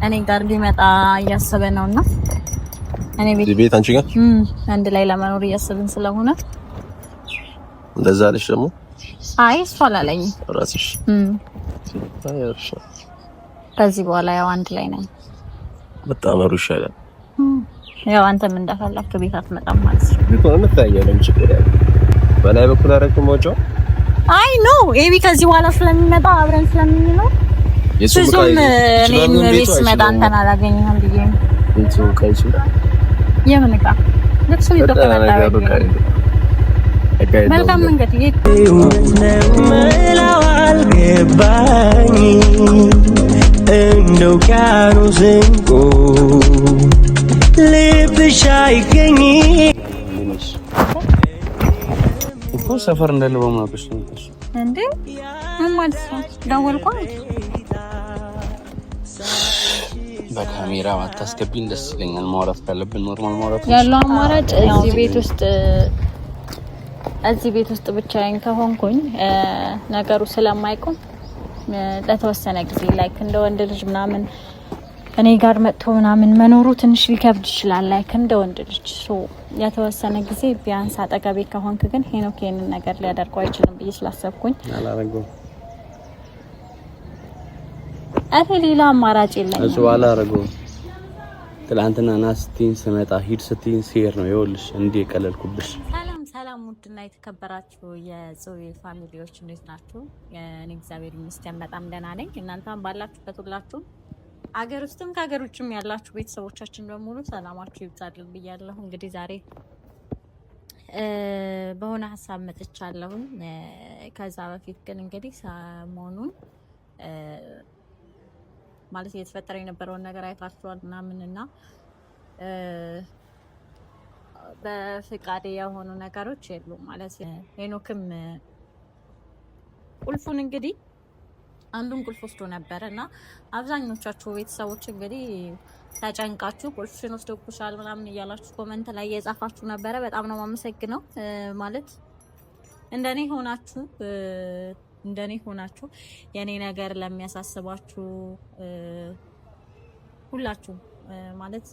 እኔ ጋር ሊመጣ እያሰበ ነውና እኔ ቤት አንቺ ጋር አንድ ላይ ለመኖር እያሰብን ስለሆነ እንደዛ አለሽ ደግሞ አይ እሷ አላለኝ ራስሽ ታያርሽ ከዚህ በኋላ ያው አንድ ላይ ነን በጣም አሩ ይሻላል ያው አንተም እንደፈለክ ቤት አትመጣም ማለት ነው ቢሆን እንታያለን ችግር ያለው በላይ በኩል አረክ ሞጆ አይ ኖ ኤቢ ከዚህ በኋላ ስለሚመጣ አብረን ስለምንኖር የሱም እኔም ቤት ስመጣ አንተን አላገኘህም ብዬ ነው ከይሱ የምንቃ ለሱ ይተከታታል መልካም መንገድ መላዋል ገባኝ እንደው ካኑ ዝንቆ ልብሽ አይገኝ እኮ ሰፈር እንደልበው ማብሽ ነው እንዴ ምን ማለት ነው ደወልኩ በካሜራ ማታስገቢኝ ደስ ይለኛል ማውራት ካለብን ኖርማል ማውራት ያለው አማራጭ እዚህ ቤት ውስጥ ብቻዬን ከሆንኩኝ ነገሩ ስለማይቆም ለተወሰነ ጊዜ ላይክ እንደ ወንድ ልጅ ምናምን እኔ ጋር መጥቶ ምናምን መኖሩ ትንሽ ሊከብድ ይችላል ላይክ እንደ ወንድ ልጅ ሶ የተወሰነ ጊዜ ቢያንስ አጠገቤ ከሆንክ ግን ሄኖኬን ነገር ሊያደርገው አይችልም ብዬ ስላሰብኩኝ አላረገው ሌላ አማራጭ የለኝም እሱ አላረገው ትላንትና ናስቲን ስመጣ ሂድ ስትይኝ ሲር ነው ይኸውልሽ እንዴ ቀለልኩብሽ ሰላም ውድና የተከበራችሁ የጾቤ ፋሚሊዎች እንዴት ናችሁ? እኔ እግዚአብሔር ይመስገን በጣም ደህና ነኝ። እናንተም ባላችሁበት ሁላችሁ አገር ውስጥም ከሀገር ውጭም ያላችሁ ቤተሰቦቻችን በሙሉ ሰላማችሁ ይብዛልን ብያለሁ። እንግዲህ ዛሬ በሆነ ሀሳብ መጥቻለሁ። ከዛ በፊት ግን እንግዲህ ሰሞኑን ማለት እየተፈጠረ የነበረውን ነገር አይታችኋል ምናምንና በፍቃዴ የሆኑ ነገሮች የሉም ማለት ሄኖክም ቁልፉን እንግዲህ አንዱን ቁልፍ ወስዶ ነበርና አብዛኞቻችሁ ቤተሰቦች እንግዲህ ተጨንቃችሁ ቁልፍሽን ወስዶብሻል ምናምን እያላችሁ ኮሜንት ላይ እየጻፋችሁ ነበረ። በጣም ነው የማመሰግነው። ማለት እንደኔ ሆናችሁ የኔ ነገር ለሚያሳስባችሁ ሁላችሁ ማለት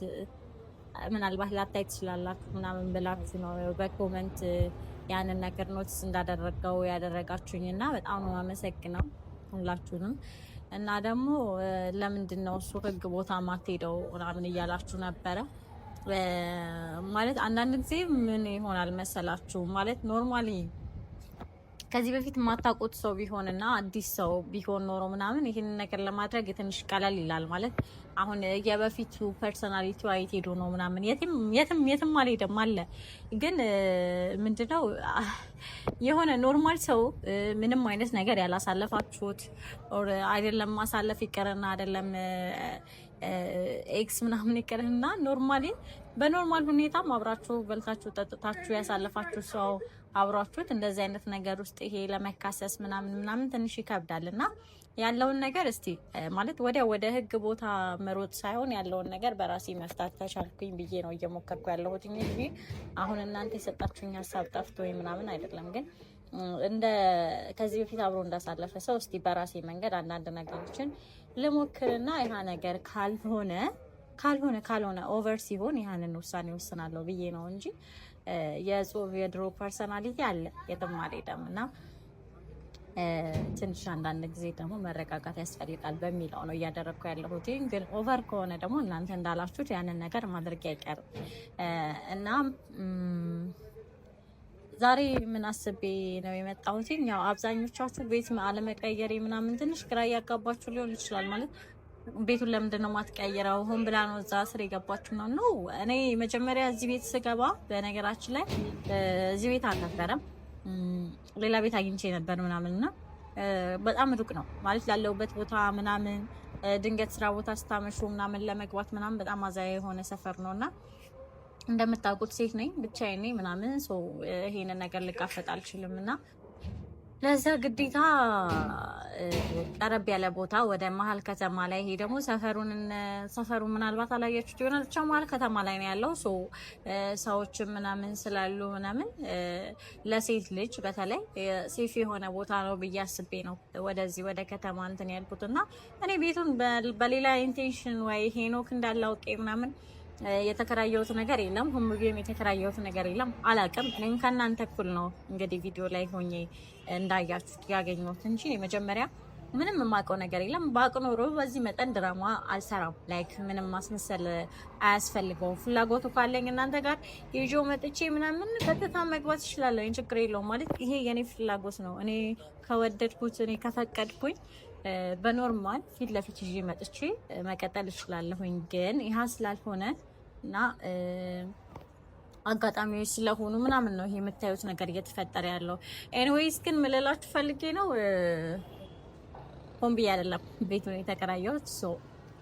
ምናልባት ላታይ ትችላላችሁ ምናምን ብላችሁ ነው በኮሜንት ያንን ነገር ኖቲስ እንዳደረገው ያደረጋችሁኝና በጣም ነው የማመሰግነው ሁላችሁንም። እና ደግሞ ለምንድን ነው እሱ ህግ ቦታ ማትሄደው ምናምን እያላችሁ ነበረ። ማለት አንዳንድ ጊዜ ምን ይሆናል መሰላችሁ ማለት ኖርማሊ ከዚህ በፊት የማታውቁት ሰው ቢሆንና አዲስ ሰው ቢሆን ኖሮ ምናምን ይሄን ነገር ለማድረግ ትንሽ ቀለል ይላል ማለት አሁን የበፊቱ ፐርሰናሊቲው አይት ሄዶ ነው ምናምን የትም አልሄደም አለ። ግን ምንድነው የሆነ ኖርማል ሰው ምንም አይነት ነገር ያላሳለፋችሁት ኦር አይደለም ማሳለፍ ይቀርና አይደለም ኤክስ ምናምን ይቀርና ኖርማሊ በኖርማል ሁኔታ አብራችሁ በልታችሁ ጠጥታችሁ ያሳለፋችሁ ሰው አብራችሁት እንደዚህ አይነት ነገር ውስጥ ይሄ ለመካሰስ ምናምን ትንሽ ይከብዳልና ያለውን ነገር እስቲ ማለት ወደ ህግ ቦታ መሮጥ ሳይሆን ያለውን ነገር በራሴ መፍታት ተቻልኩኝ ብዬ ነው እየሞከርኩ ያለሁት እንጂ አሁን እናንተ የሰጣችሁኝ ሀሳብ ጠፍቶኝ ምናምን አይደለም። ግን እንደ ከዚህ በፊት አብሮ እንዳሳለፈ ሰው እስቲ በራሴ መንገድ አንዳንድ ነገሮችን ልሞክርና ያ ነገር ካልሆነ ኦቨር ሲሆን ያንን ውሳኔ ወስናለሁ ብዬ ነው እንጂ የጾብ የድሮ ፐርሰናሊቲ አለ የትም አልሄደም እና ትንሽ አንዳንድ ጊዜ ደግሞ መረጋጋት ያስፈልጋል በሚለው ነው እያደረግኩ ያለሁት። ግን ኦቨር ከሆነ ደግሞ እናንተ እንዳላችሁት ያንን ነገር ማድረግ አይቀርም እና ዛሬ ምን አስቤ ነው የመጣሁት? ያው አብዛኞቻችሁ ቤት አለመቀየሬ ምናምን ትንሽ ግራ እያጋባችሁ ሊሆን ይችላል። ማለት ቤቱን ለምንድን ነው ማትቀይረው? ሆን ብላ ነው እዛ ስር የገባችሁ ነው? እኔ መጀመሪያ እዚህ ቤት ስገባ በነገራችን ላይ እዚህ ቤት አልነበረም ሌላ ቤት አግኝቼ ነበር ምናምንና በጣም ሩቅ ነው ማለት ላለውበት ቦታ ምናምን ድንገት ስራ ቦታ ስታመሹ ምናምን ለመግባት ምናምን በጣም አዛያ የሆነ ሰፈር ነውና እንደምታውቁት ሴት ነኝ ብቻዬን ነኝ ምናምን ሶ ይሄንን ነገር ልጋፈጥ አልችልምና ለዛ ግዴታ ቀረብ ያለ ቦታ ወደ መሀል ከተማ ላይ ይሄ ደግሞ ሰፈሩ ምናልባት አላያችሁት ይሆናል ብቻ መሀል ከተማ ላይ ነው ያለው ሰዎች ምናምን ስላሉ ምናምን ለሴት ልጅ በተለይ ሴፍ የሆነ ቦታ ነው ብዬ አስቤ ነው ወደዚህ ወደ ከተማ እንትን ያልኩትና እኔ ቤቱን በሌላ ኢንቴንሽን ወይ ሄኖክ እንዳላውቄ ምናምን የተከራየሁት ነገር የለም ሁሉም የተከራየሁት ነገር የለም አላቅም እኔም ከናንተ እኩል ነው እንግዲህ ቪዲዮ ላይ ሆኜ እንዳያችሁት ያገኘሁት እንጂ መጀመሪያ ምንም የማውቀው ነገር የለም ባቅ ኖሮ በዚህ መጠን ድራማ አልሰራም ላይክ ምንም ማስመሰል አያስፈልገውም ፍላጎቱ ካለኝ እናንተ ጋር ይዤው መጥቼ ምናምን በተታ መግባት ይችላል ችግር የለውም ማለት ይሄ የኔ ፍላጎት ነው እኔ ከወደድኩት እኔ ከፈቀድኩኝ በኖርማል ፊት ለፊት ይዤ መጥቼ መቀጠል እችላለሁኝ ግን ይሄ ስላልሆነ እና አጋጣሚዎች ስለሆኑ ምናምን ነው ይሄ የምታዩት ነገር እየተፈጠረ ያለው ኤኒዌይስ ግን ምልላችሁ ፈልጌ ነው ሆምቢ አይደለም ቤቱን የተከራየሁት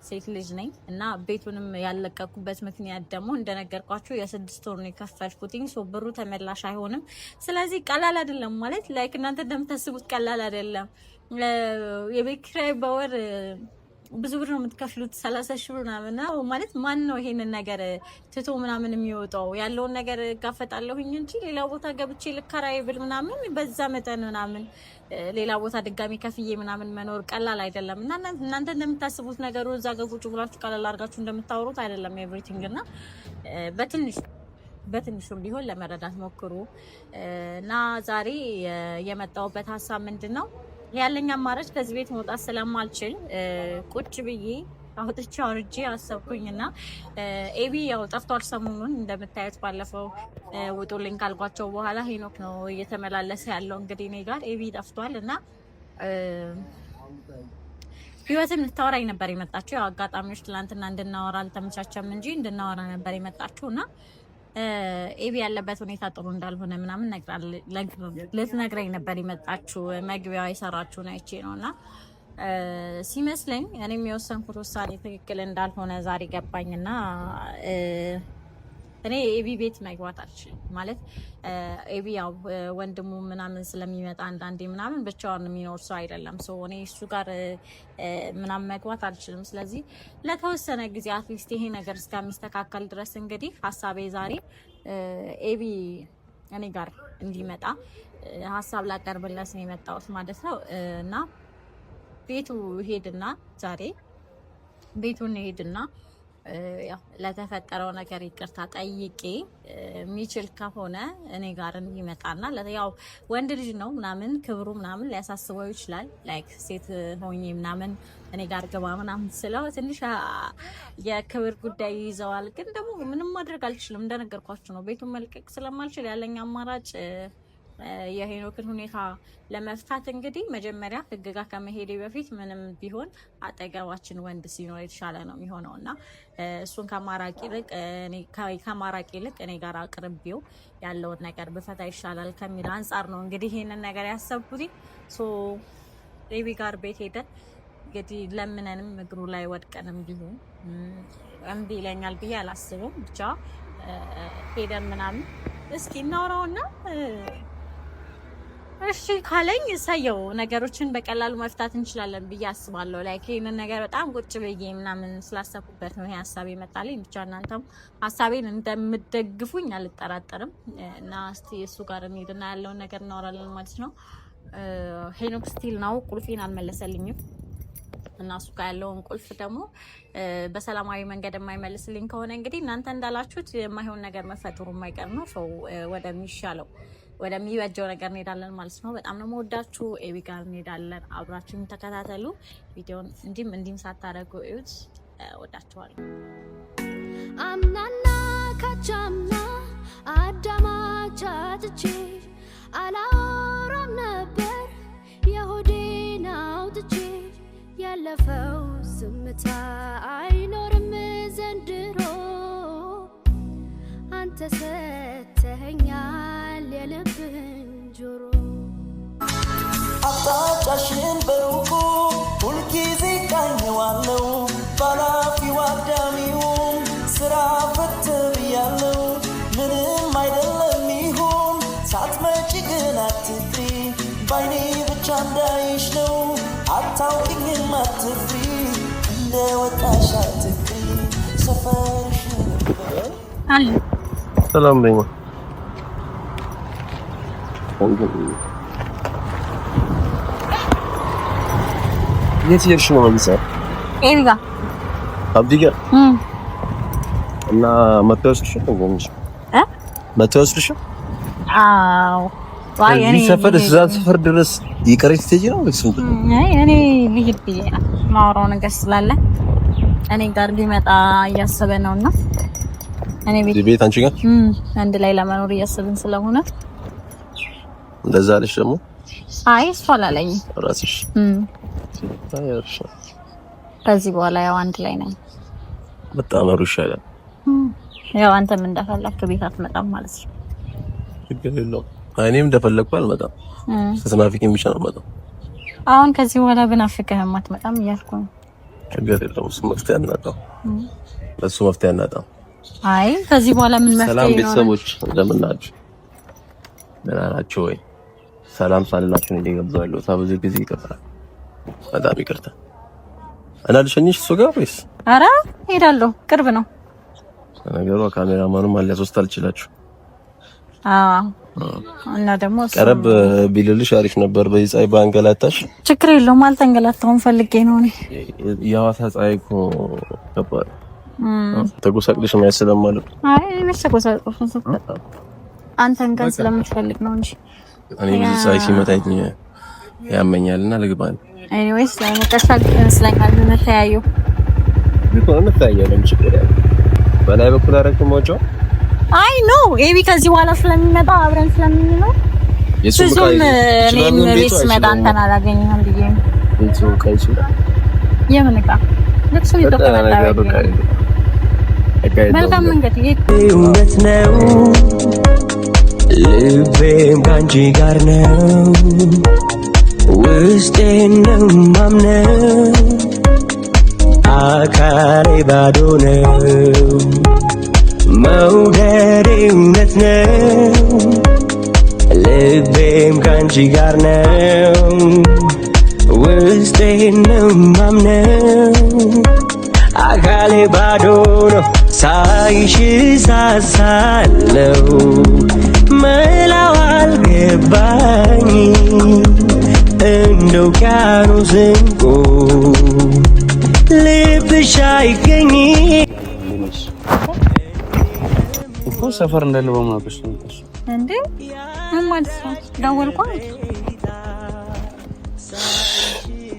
ሴት ልጅ ነኝ እና ቤቱንም ያለቀኩበት ምክንያት ደግሞ እንደነገርኳችሁ የ6 ወር ነው የከፈልኩትኝ ብሩ ተመላሽ አይሆንም ስለዚህ ቀላል አይደለም ማለት ላይክ እናንተ እንደምታስቡት ቀላል አይደለም የቤት ኪራይ በወር ብዙ ብር ነው የምትከፍሉት 30 ሺህ ብር ምናምን ነው ማለት ማን ነው ይሄንን ነገር ትቶ ምናምን የሚወጣው ያለውን ነገር ጋፈጣለሁኝ እንጂ ሌላ ቦታ ገብቼ ልከራይ ብል ምናምን በዛ መጠን ምናምን ሌላ ቦታ ድጋሚ ከፍዬ ምናምን መኖር ቀላል አይደለም እና እናንተ እንደምታስቡት ነገሩ እዛ ገቡጭ ብላችሁ ቀላል አድርጋችሁ እንደምታወሩት አይደለም ኤቭሪቲንግ እና በትንሹም ቢሆን ለመረዳት ሞክሩ እና ዛሬ የመጣሁበት ሀሳብ ምንድነው ያለኝ አማራጭ ከዚህ ቤት መውጣት ስለማልችል ቁጭ ብዬ አውጥቼ አውርጄ አሰብኩኝና ኤቢ ያው ጠፍቷል ሰሞኑን እንደምታዩት ባለፈው ውጡልኝ ካልኳቸው በኋላ ሄኖክ ነው እየተመላለሰ ያለው እንግዲህ እኔ ጋር ኤቢ ጠፍቷል እና ህይወትም ልታወራኝ ነበር የመጣችው ያው አጋጣሚዎች ትላንትና እንድናወራ አልተመቻቸም እንጂ እንድናወራ ነበር የመጣችውና ኤቢ ያለበት ሁኔታ ጥሩ እንዳልሆነ ምናምን ልትነግረኝ ነበር የመጣችው መግቢያው የሰራችው አይቼ ነውና ሲመስለኝ እኔም የወሰንኩት ውሳኔ ትክክል እንዳልሆነ ዛሬ ገባኝና እኔ ኤቢ ቤት መግባት አልችልም ማለት ኤቢ ያው ወንድሙ ምናምን ስለሚመጣ አንዳንዴ ምናምን ብቻውን የሚኖር ሰው አይደለም እኔ እሱ ጋር ምናምን መግባት አልችልም ስለዚህ ለተወሰነ ጊዜ አትሊስት ይሄ ነገር እስከሚስተካከል ድረስ እንግዲህ ሀሳቤ ዛሬ ኤቢ እኔ ጋር እንዲመጣ ሀሳብ ላቀርብለት ነው የመጣሁት ማለት ነው እና ቤቱ ሄድና ዛሬ ቤቱን ሄድና ያው ለተፈጠረው ነገር ይቅርታ ጠይቄ የሚችል ከሆነ እኔ ጋር እንዲመጣና ያው ወንድ ልጅ ነው ምናምን ክብሩ ምናምን ሊያሳስበው ይችላል ላይክ ሴት ሆኜ ምናምን እኔ ጋር ገባ ምናምን ስለው ትንሽ የክብር ጉዳይ ይዘዋል ግን ደግሞ ምንም ማድረግ አልችልም እንደነገርኳችሁ ነው ቤቱን መልቀቅ ስለማልችል ያለኝ አማራጭ የሄኖክን ሁኔታ ለመፍታት እንግዲህ መጀመሪያ ህግ ጋር ከመሄዴ በፊት ምንም ቢሆን አጠገባችን ወንድ ሲኖር የተሻለ ነው የሚሆነውና እሱን ከማራቂ ይልቅ እኔ ጋር አቅርቤው ያለውን ነገር በፈታ ይሻላል ከሚል አንፃር ነው እንግዲህ ይሄንን ነገር ያሰብኩት ኤቢ ጋር ቤት ሄደን እንግዲህ ለምነንም እግሩ ላይ ወድቀንም ቢሆን እምቢ ይለኛል ብዬ አላስብም ብቻ ሄደን ምናምን እስኪ እናወራውና እሺ ካለኝ ሰየው ነገሮችን በቀላሉ መፍታት እንችላለን ብዬ አስባለሁ ላይክ ይሄንን ነገር በጣም ቁጭ ብዬ ምናምን ስላሰብኩበት ነው ይሄ ሀሳብ ይመጣልኝ ብቻ እናንተም ሀሳቤን እንደምትደግፉኝ አልጠራጠርም እና እስቲ እሱ ጋር እንሂድና ያለውን ነገር እናወራለን ማለት ነው ሄኖክ ስቲል ነው ቁልፌን አልመለሰልኝም እና እሱ ጋር ያለውን ቁልፍ ደግሞ በሰላማዊ መንገድ የማይመልስልኝ ከሆነ እንግዲህ እናንተ እንዳላችሁት የማይሆን ነገር መፈጠሩ የማይቀር ነው ወደሚሻለው ወደሚበጀው ነገር እንሄዳለን ማለት ነው በጣም ነው የምወዳችሁ ኤቢ ጋር እንሄዳለን አብራችሁን ተከታተሉ ቪዲዮን እንዲም ሳታረጉ እዩት ወዳችኋለሁ አምናና ካቻምና አዳማቻትቼ አላወራም ነበር የሆዴን አውጥቼ ያለፈው ዝምታ አይኖርም ዘንድሮ አንተ ሰተኸኛል የልብን ጆሮ አጣጫሽን በሩቁ ሁልጊዜ ቃኘዋለው ባላፊው አዳሚውም ስራ ፈት ብያለው ምንም አይደለም ይሁን ሳትመጪ ግን አትፍሪ ባይኔ አታውቂኝም አትፍሪ እንደወጣሽ አትፍሪ ሰፈርሽ አለ ሰላም ነኝ የት እየሄድሽ ነው ማለት ኤቢ ጋር አብዲ ጋር እና መተወስልሽ መተወስልሽ አዎ ዋይ እኔ ሰፈር ድረስ ይቀርሽ ትጂ ነው ወይስ እኔ ልሂድ ብዬ ማውራው ነገር ስላለ እኔ ጋር ቢመጣ እያሰበ ነውና እኔ ቤት አንቺ ጋር አንድ ላይ ለመኖር እያሰብን ስለሆነ እንደዛ አለሽ ደግሞ አይ እሷ አላለኝ ራስሽ ታያርሽ ከዚህ በኋላ ያው አንድ ላይ ነን በጣም ይሻላል ያው አንተም እንደፈለክ ቤት አትመጣም ማለት ነው ችግር የለውም እኔም እንደፈለኩ አልመጣም ስትናፍቂኝ ብቻ ነው የምመጣው አሁን ከዚህ በኋላ ብናፍቅህም አትመጣም እያልኩ ነው ችግር የለውም እሱ መፍትሄ አናጣም ለሱ መፍትሄ አናጣም አይ ከዚህ በኋላ ምን መፍትሄ ነው ሰላም ቤተሰቦች እንደምን ናችሁ ደህና ናችሁ ወይ ሰላም ሳልላችሁ ነው የገባው ያለው ታብዙ ጊዜ ይቀርታል በጣም ይቅርታ እና ልሸኝሽ እሱ ጋር ወይስ ኧረ ሄዳለሁ ቅርብ ነው ነገሩ ካሜራማኑም አለ ሶስት አልችላችሁ እና ደግሞ ቀረብ ቢልልሽ አሪፍ ነበር በዚህ ፀሐይ ባንገላታሽ ችግር የለውም አልተንገላታሁም ፈልጌ ነው እኔ ያዋታ ፀሐይ እኮ ከባድ ተጎሳቅልሽ ማለት ስለማለት አይ ተጎሳቅልሽ አንተን ጋር ስለምትፈልግ ነው እንጂ እኔ በዚህ ፀሐይ ሲመታኝ ያመኛልና ልግባን ኤኒዌይስ ለመቀሻል ስለካል መተያዩ ቢሆን መተያየለም ችግር ያለው በላይ በኩል አረከው ሞጆ አይ ኖ ኤቢ ከዚህ በኋላ ስለሚመጣ አብረን ስለምንኖር የሱም እኔም ቤት ስመጣ አንተን አላገኘህም ብዬ ነው ቤቱ ካይሱ የምን ዕቃ ልብሱ ይተቀመጣል መልካም መንገድ እውነት ነው ልቤም ካንቺ ጋር ነው ውስጤን ነው ማምነው አካሌ ባዶ ነው መውደዴ እውነት ነው ልቤም ካንቺ ጋር ነው ውስጤን ነው ማምነው አካሌ ባዶ ነው ሳይሽ ሳሳለው መላው አልገባኝ እንደ ውቅያኖስ እንቁ ልብሽ አይገኝ እኮ ሰፈር እንዳለው በማውቀሽ ነው እንዴ ምን ማለት ነው ደወልኩ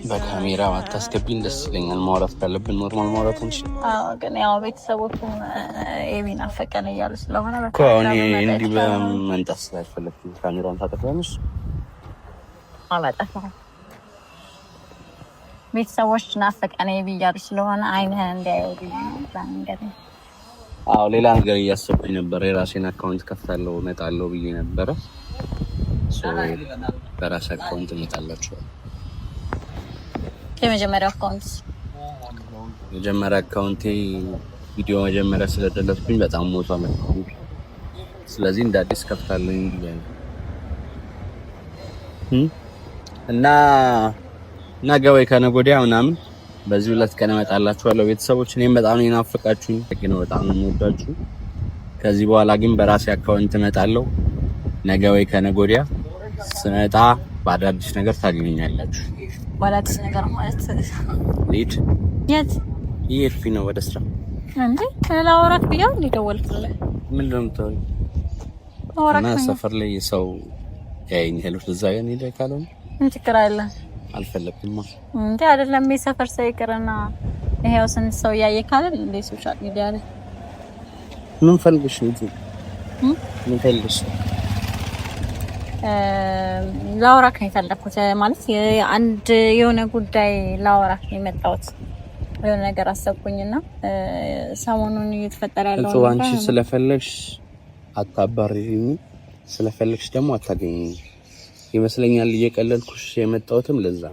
በካሜራ አታስገቢኝ ደስ ይለኛል ማውራት ካለብን ኖርማል ማውራት እንጂ አዎ ግን ያው ቤተሰቦቹም ኤቢን አፈቀን እያሉ ስለሆነ እኮ እኔ እንዲህ በመንጣት ስላልፈለኩኝ ካሜራውን ታጠፋለሽ አላጠፋም ቤተሰቦች ናፈቀን ኤቢ እያሉ ስለሆነ አይንህን እንዲያዩ ባንገር አዎ ሌላ ነገር እያሰብኩኝ ነበር የራሴን አካውንት ከፍታለሁ እመጣለሁ ብዬ ነበር በራሴ አካውንት እመጣላችሁ የመጀመሪያ አካውንቴ ቪዲዮ መጀመሪያ ስለደለትኩኝ በጣም ሞቷ መጣሁ ስለዚህ እንደ አዲስ ከፍታለሁ እና ነገ ወይ ከነገ ወዲያ ምናምን በዚህ ሁለት ቀን እመጣላችኋለሁ ቤተሰቦች እኔም በጣም ነው ናፍቃችሁኝ ግን በጣም ነው የምወዳችሁ ከዚህ በኋላ ግን በራሴ አካውንት እመጣለሁ ነገ ወይ ከነገ ወዲያ ስመጣ በአዳዲስ ነገር ታገኙኛላችሁ በአዳዲስ ነገር ማለት ሊድ የት ይሄድኩኝ ነው ወደ ስራ እንዴ ላወራክ ብዬ ደወልኩልህ ምን ለምታወሪ እና ሰፈር ላይ ሰው ያየኛል እዛ ጋር ሄደ ካለው ምን ችግር አለ አልፈለኩም እንዴ አይደለም የሰፈር ሰው ይቅርና ይሄው ስንት ሰው ያየ ካለ እንደ ሶሻል ሚዲያ ላይ ምን ፈልግሽ ነው ምን ፈልግሽ ላወራክ ነው የፈለኩት ማለት አንድ የሆነ ጉዳይ ላወራክ ነው የመጣሁት የሆነ ነገር አሰብኩኝና ሰሞኑን እየተፈጠረ ያለው ነው አንቺ ስለፈለግሽ አታባሪኝ ስለፈለግሽ ደግሞ አታገኝኝ ይመስለኛል እየቀለልኩሽ የመጣሁትም ለዛ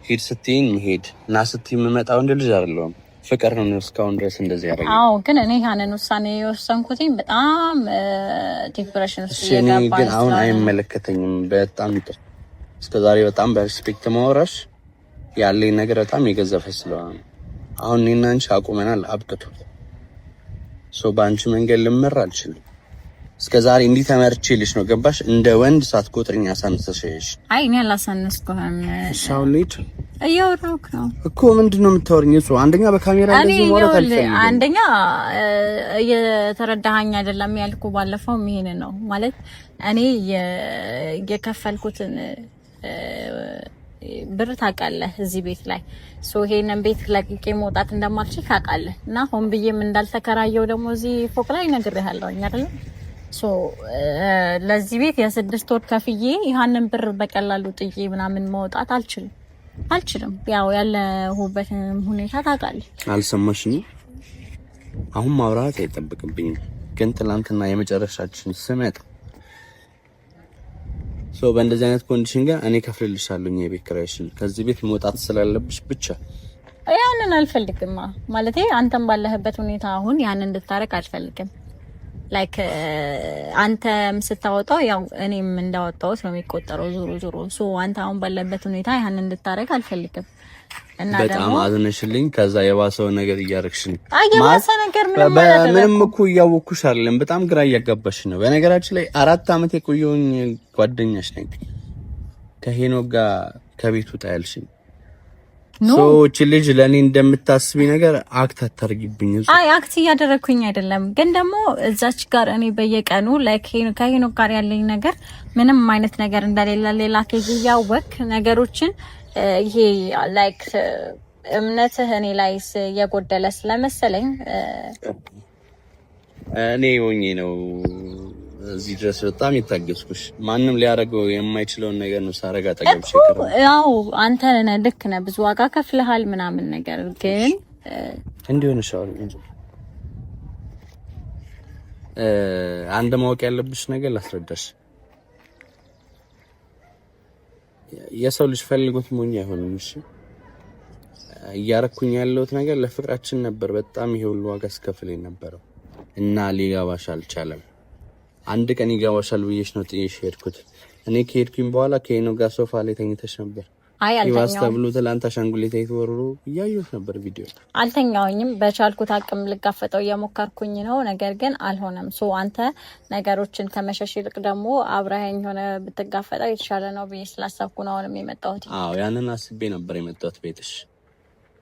ሄድ ስትይኝ ሄድ እና ስትይ የምመጣው እንደ ልጅ አይደለም ፍቅር ነው እስካሁን ድረስ እንደዚህ ያደረገኝ አዎ ግን እኔ ያንን ውሳኔ የወሰንኩትኝ በጣም ዲፕሬሽን ውስጥ እየገባሁ ግን አሁን አይመለከተኝም በጣም እስከዛሬ በጣም በሪስፔክት ማውራሽ ያለኝ ነገር በጣም የገዘፈ ስለሆነ አሁን እኔና አንቺ አቁመናል፣ አብቅቶ በአንቺ መንገድ ልመራ አልችልም። እስከዛሬ እንዲህ ተመርቼልሽ ነው ገባሽ? እንደ ወንድ ሳትቆጥሪኝ አሳንሰሽ። አይ እኔ አላሳነስኩህም። ሻው ሊድ እያወራሁህ ነው እኮ። ምንድነው የምታወሪኝ? እሱ አንደኛ በካሜራ እንደዚህ ማለት አልፈልግም። አንደኛ እየተረዳኸኝ አይደለም ያልኩ ባለፈው ይሄን ነው ማለት እኔ የከፈልኩትን ብር ታውቃለህ እዚህ ቤት ላይ ይሄንን ቤት ለቅቄ መውጣት እንደማልችል ታውቃለህ። እና ሆን ብዬም እንዳልተከራየው ደግሞ እዚህ ፎቅ ላይ ነግሬሃለሁ አይደል? ለዚህ ቤት የ6 ወር ከፍዬ ይሄንን ብር በቀላሉ ጥዬ ምናምን መውጣት አልችልም። ያው ያለሁበትን ሁኔታ ታውቃለህ። አልሰማሽኝም? አሁን ማውራት አይጠብቅብኝም፣ ግን ትናንትና የመጨረሻችን ስመጣ በእንደዚህ አይነት ኮንዲሽን ጋር እኔ ከፍልልሻለሁ የቤት ኪራይሽን ከዚህ ቤት መውጣት ስላለብሽ ብቻ። ያንን አልፈልግም ማለቴ አንተም ባለህበት ሁኔታ አሁን ያንን እንድታረቅ አልፈልግም። ላይክ አንተም ስታወጣው ያው እኔም እንዳወጣው ነው የሚቆጠረው ዞሮ አንተ አሁን ባለበት ሁኔታ ያንን እንድታረቅ አልፈልግም። እና በጣም አዝነሽልኝ ከዛ የባሰው ነገር እያረክሽኝ የባሰ ነገር ምንም እኮ እያወኩሽ አይደለም። በጣም ግራ እያጋባሽ ነው። በነገራችን ላይ 4 አመት የቆየሁኝ ጓደኛሽ ነኝ። ከሄኖክ ጋር ከቤቱ ታያልሽኝ እቺ ልጅ ለኔ እንደምታስቢ ነገር አክት አታርጊብኝ። አይ አክት እያደረኩኝ አይደለም፣ ግን ደግሞ እዛች ጋር እኔ በየቀኑ ላይክ ከሄኖክ ጋር ያለኝ ነገር ምንም አይነት ነገር እንደሌለ ሌላ ከዚህ ያወክ ነገሮችን ይሄ ላይክ እምነትህ እኔ ላይ የጎደለ ስለመሰለኝ እኔ ሆኜ ነው እዚህ ድረስ በጣም የታገስኩሽ። ማንም ሊያደርገው የማይችለውን ነገር ነው ሳረጋ ጠገብሽ ይከራል። ያው አንተ ነህ ልክ ነህ፣ ብዙ ዋጋ ከፍለሃል ምናምን ነገር ግን እንዲሆን ሻው አንድ ማወቅ ያለብሽ ነገር ላስረዳሽ። የሰው ልጅ ፈልጎት ሞኝ አይሆንም። እሺ እያረኩኝ ያለሁት ነገር ለፍቅራችን ነበር። በጣም ይሄ ሁሉ ዋጋ አስከፍለኝ ነበረው እና ሊገባሽ አልቻለም። አንድ ቀን ይገባሻል ብዬሽ ነው ጥዬሽ ሄድኩት። እኔ ከሄድኩኝ በኋላ ከሄኖክ ጋር ሶፋ ላይ ተኝተሽ ነበር። አይ ይዋስ ተብሎ ትላንት አሻንጉሊት ተወርሮ እያየሁት ነበር ቪዲዮ። አልተኛውኝም። በቻልኩት አቅም ልጋፈጠው እየሞከርኩኝ ነው፣ ነገር ግን አልሆነም። አንተ ነገሮችን ከመሸሽ ይልቅ ደግሞ አብረኸኝ ሆነ ብትጋፈጠው የተሻለ ነው ብዬ ስላሰብኩ ነው አሁንም የመጣሁት። አዎ ያንን አስቤ ነበር የመጣሁት ቤትሽ።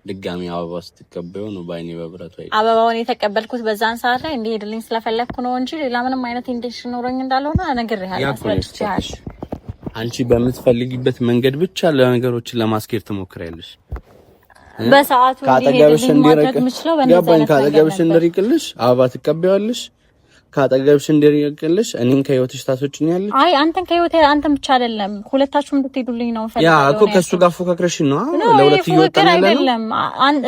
ድጋሚ አበባ ስትቀበዩ ነው ባይኔ በብረት ወይ አበባውን የተቀበልኩት በዛን ሰዓት ላይ እንዲሄድልኝ ስለፈለኩ ነው እንጂ ሌላ ምንም አይነት ኢንቴንሽን ኖሮኝ እንዳልሆነ ነግሬሃለሁ። አንቺ በምትፈልጊበት መንገድ ብቻ ለነገሮችን ለማስኬድ ትሞክሪያለሽ። በሰዓቱ ካጠገብሽ እንዲርቅልሽ አበባ ትቀበያለሽ። ካጠገብሽ እንዲርቅልሽ እኔን ከህይወትሽ ታስወጪኛለሽ። አይ አንተን ከህይወቴ አንተን ብቻ አይደለም ሁለታችሁም እንድትሄዱልኝ ነው ፈልገው። ያ እኮ ከሱ ጋር ፎካክረሽ ነው ለሁለት ይወጣል አይደለም።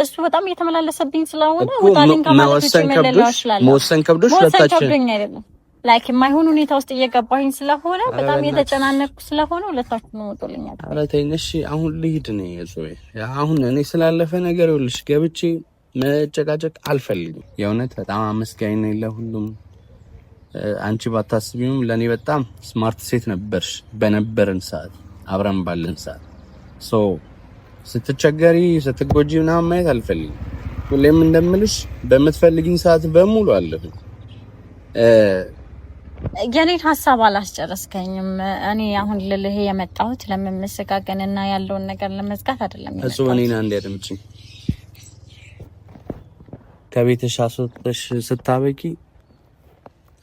እሱ በጣም እየተመላለሰብኝ ስለሆነ ወጣልኝ ከማለት ውጪ መወሰን ከብዶሽ ሁለታችን አይደለም ላይክ የማይሆን ሁኔታ ውስጥ እየገባኝ ስለሆነ በጣም እየተጨናነኩ ስለሆነ ሁለታችሁ ነው ወጥቶልኛል። ኧረ ተይኝ እሺ። አሁን ልሂድ ነው የጾይ። አሁን እኔ ስላለፈ ነገር ይኸውልሽ ገብቼ መጨቃጨቅ አልፈልግም። የእውነት በጣም አመስጋኝ ነኝ ለሁሉም። አንቺ ባታስቢውም ለኔ በጣም ስማርት ሴት ነበርሽ በነበረን ሰዓት፣ አብረን ባለን ሰዓት። ስትቸገሪ ስትጎጂ ምናምን ማየት አልፈልግም። ሁሌም እንደምልሽ በምትፈልጊኝ ሰዓት በሙሉ አለሁ። የኔን ሀሳብ አላስጨረስከኝም። እኔ አሁን ልልህ የመጣሁት ለመመሰጋገንና ያለውን ነገር ለመዝጋት አይደለም። እሱ እኔና እንዲያደምጪኝ ከቤትሽ አስወጥተሽ ስታበቂ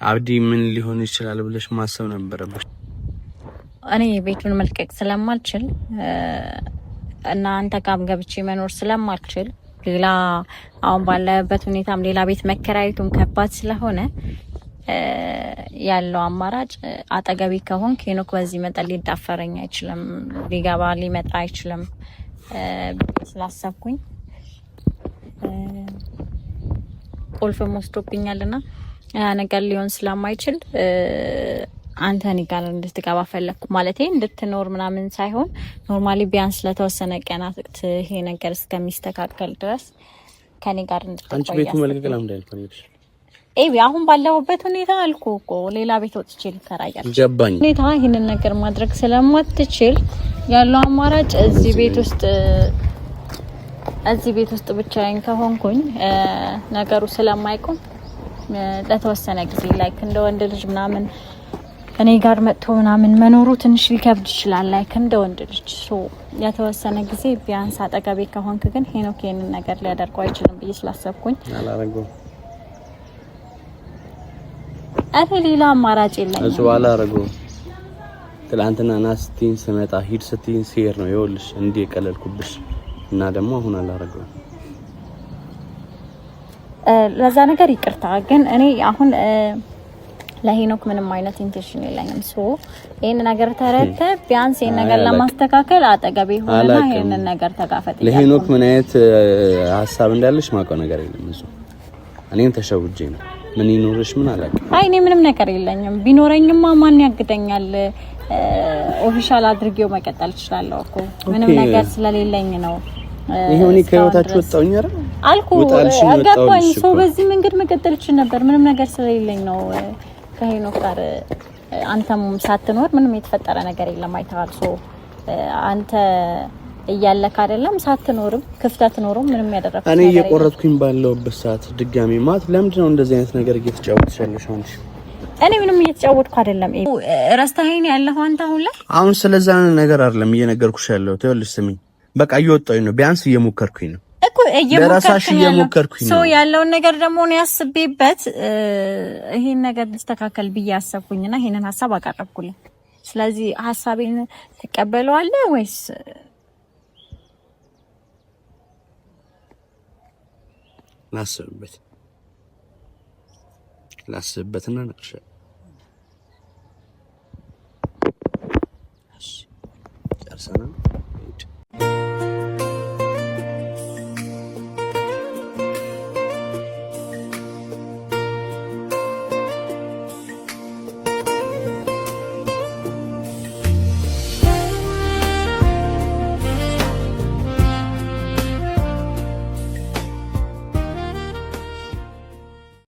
አብዲ ምን ሊሆን ይችላል ብለሽ ማሰብ ነበረብሽ። እኔ ቤቱን መልቀቅ ስለማልችል እና አንተ ጋር ገብቼ መኖር ስለማልችል ሌላ አሁን ባለበት ሁኔታም ሌላ ቤት መከራየቱም ከባድ ስለሆነ ያለው አማራጭ አጠገቢ ከሆን ሄኖክ በዚህ መጠን ሊዳፈረኝ አይችልም፣ ሊገባ ሊመጣ አይችልም ስላሰብኩኝ ቁልፍም ወስዶብኛልና ያ ነገር ሊሆን ስለማይችል አንተ እኔ ጋር እንድትገባ ፈለኩ። ማለቴ እንድትኖር ምናምን ሳይሆን ኖርማሊ ቢያንስ ለተወሰነ ቀናት ይሄ ነገር እስከሚስተካከል ድረስ ከኔ ጋር እንድትቆይ። አንቺ ቤቱ መልቀቅ ለምን እንዳልፈልግሽ አሁን ባለሁበት ሁኔታ አልኩ እኮ ሌላ ቤት ወጥቼ ልከራያል ጀባኝ ሁኔታ ይሄንን ነገር ማድረግ ስለማትችል ያለው አማራጭ እዚህ ቤት ውስጥ እዚህ ቤት ውስጥ ብቻዬን ከሆንኩኝ ነገሩ ስለማይቆም ለተወሰነ ጊዜ ላይክ እንደ ወንድ ልጅ ምናምን እኔ ጋር መጥቶ ምናምን መኖሩ ትንሽ ሊከብድ ይችላል። ላይክ እንደ ወንድ ልጅ የተወሰነ ጊዜ ቢያንስ አጠገቤ ከሆንክ ግን ሄኖክ ይሄንን ነገር ሊያደርገው አይችልም ብዬ ስላሰብኩኝ አላረገው። ሌላ አማራጭ የለኝም። እሱ አላረገው። ትላንትና ናስቲን ስመጣ ሂድ ስትይኝ ሲሄድ ነው ይኸውልሽ እንዲህ የቀለልኩብሽ እና ደግሞ አሁን አላረገው። ለዛ ነገር ይቅርታ። ግን እኔ አሁን ለሄኖክ ምንም አይነት ኢንቴንሽን የለኝም። ይሄን ነገር ተረተ ቢያንስ ይሄን ነገር ለማስተካከል አጠገቤ ሆነና ይሄን ነገር ተጋፈጥ። ለሄኖክ ምን አይነት ሀሳብ እንዳለሽ ማውቀው ነገር የለም። እሱ እኔም ተሸውጄ ነው። ምን ይኖርሽ ምን አላውቅም። እኔ ምንም ነገር የለኝም። ቢኖረኝማ ማን ያግደኛል? ኦፊሻል አድርጌው መቀጠል እችላለሁ እኮ ምንም ነገር ስለሌለኝ ነው። ይሄው እኔ ከህይወታችሁ ወጣሁኝ አይደል አልኩ። አጋባኝ ሰው በዚህ መንገድ መቀጠል እችል ነበር። ምንም ነገር ስለሌለኝ ነው ከሄኖክ ጋር አንተም ሳትኖር ምንም የተፈጠረ ነገር የለም። አይተሃል። አንተ እያለክ አይደለም ሳትኖርም ክፍተት ኖሮ ምንም ያደረኩት እኔ እየቆረጥኩኝ ባለውበት ሰዓት ድጋሚ ማት ለምንድን ነው እንደዚህ አይነት ነገር እየተጫወትሽ ያለሽ አንቺ? እኔ ምንም እየተጫወትኩ አይደለም። ረስተኸኝ ያለህ አንተ አሁን ላይ አሁን ስለዛ ነገር አይደለም እየነገርኩሽ ያለው። ተይልሽ ስሚኝ፣ በቃ እየወጣሁኝ ነው። ቢያንስ እየሞከርኩኝ ነው እኮ እየሞከርኩኝ ነው። ያለውን ነገር ደግሞ ነው ያስቤበት ይሄን ነገር ልስተካከል ብዬ አሰብኩኝና ይሄንን ሐሳብ አቀረብኩልኝ። ስለዚህ ሐሳቤን ትቀበለዋለህ ወይስ? ላስብበትና ነቅሻ